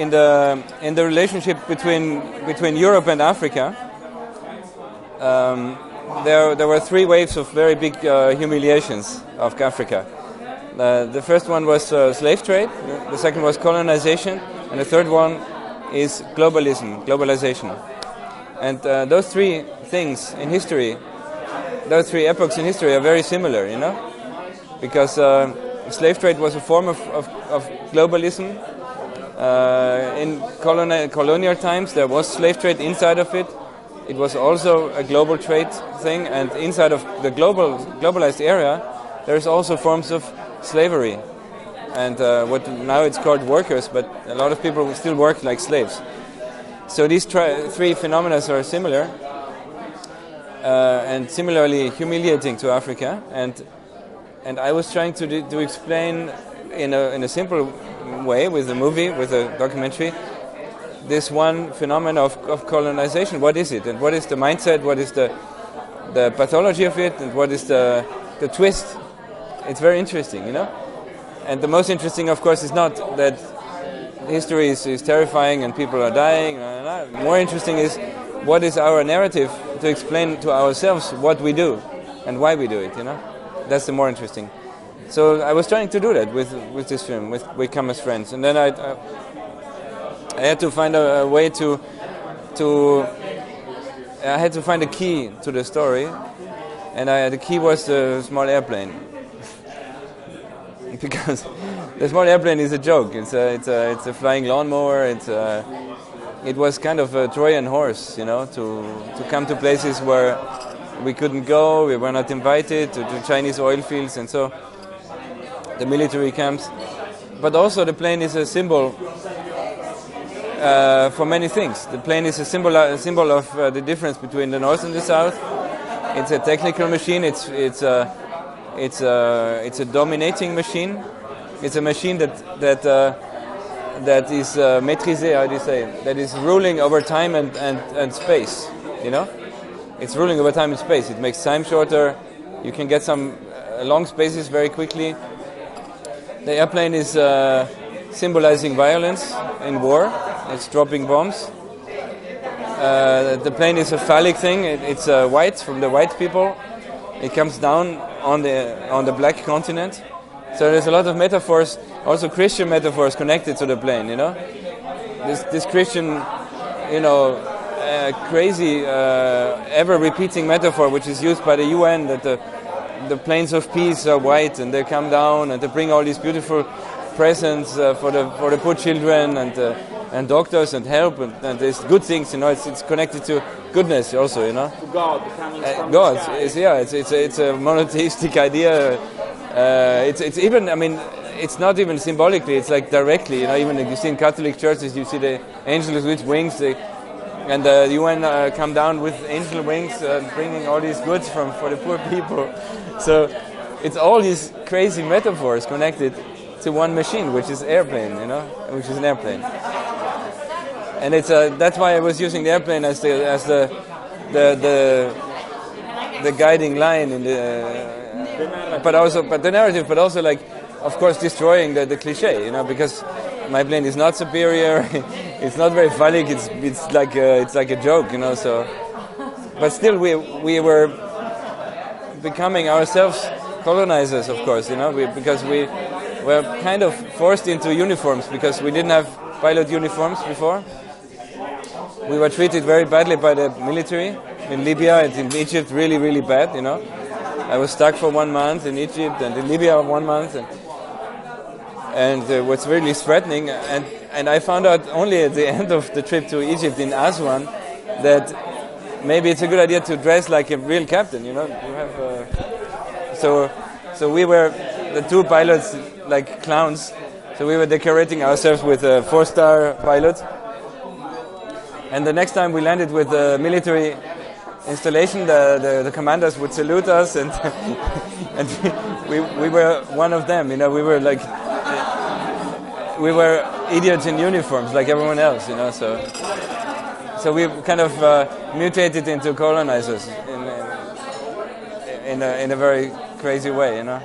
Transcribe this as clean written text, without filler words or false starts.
in the relationship between Europe and Africa, there were three waves of very big humiliations of Africa. The first one was slave trade, the second was colonization, and the third one is globalization. And those three things in history, those three epochs in history are very similar, you know, because slave trade was a form of globalism. In colonial times there was slave trade inside of it. It was also a global trade thing, and inside of the globalized area there's also forms of slavery. And what now it's called workers, but a lot of people still work like slaves. So these three phenomena are similar and similarly humiliating to Africa. And I was trying to explain in a simple way with a movie, with a documentary, this one phenomenon of colonization. What is it, and what is the mindset? What is the pathology of it, and what is the twist? It's very interesting, you know. And the most interesting, of course, is not that history is terrifying and people are dying. More interesting is what is our narrative to explain to ourselves what we do and why we do it, you know. That's the more interesting. So I was trying to do that with this film, with We Come as Friends. And then I had to find a way I had to find a key to the story. And the key was the small airplane. Because the small airplane is a joke. It's a flying lawnmower. It was kind of a Trojan horse, you know, to come to places where we couldn't go. We were not invited to Chinese oil fields, and so the military camps. But also the plane is a symbol for many things. The plane is a symbol of the difference between the north and the south. It's a technical machine. It's a dominating machine. It's a machine that is maîtrisé, how do you say? That is ruling over time and space. You know, it's ruling over time and space. It makes time shorter. You can get some long spaces very quickly. The airplane is symbolizing violence in war. It's dropping bombs. The plane is a phallic thing. It's white, from the white people. It comes down on the black continent. So there's a lot of metaphors, also Christian metaphors connected to the plane, you know. This Christian, you know, crazy, ever-repeating metaphor which is used by the UN, that the planes of peace are white and they come down and they bring all these beautiful presents for the poor children and doctors and help and there's good things, you know. It's connected to goodness also, you know. To God coming from God, the sky. it's a monotheistic idea. It's even, I mean, it's not even symbolically. It's like directly, you know. Even if you see in Catholic churches, you see the angels with wings, and the UN come down with angel wings, bringing all these goods for the poor people. So it's all these crazy metaphors connected to one machine, which is airplane, you know, which is an airplane. And it's that's why I was using the airplane as the guiding line in the narrative, but also like, of course, destroying the cliche, you know, because my plane is not superior. It's not very phallic. It's like a joke, you know. So, but still, we were becoming ourselves colonizers, of course, you know, because we were kind of forced into uniforms because we didn't have pilot uniforms before. We were treated very badly by the military in Libya and in Egypt, really, really bad, you know. I was stuck for 1 month in Egypt and in Libya 1 month, and it was really threatening. And I found out only at the end of the trip to Egypt in Aswan that maybe it's a good idea to dress like a real captain, you know. You have so we were the two pilots like clowns. So we were decorating ourselves with a 4-star pilot. And the next time we landed with a military installation, the commanders would salute us, and and we were one of them, you know. We were idiots in uniforms like everyone else, you know. So we kind of mutated into colonizers in a very crazy way, you know.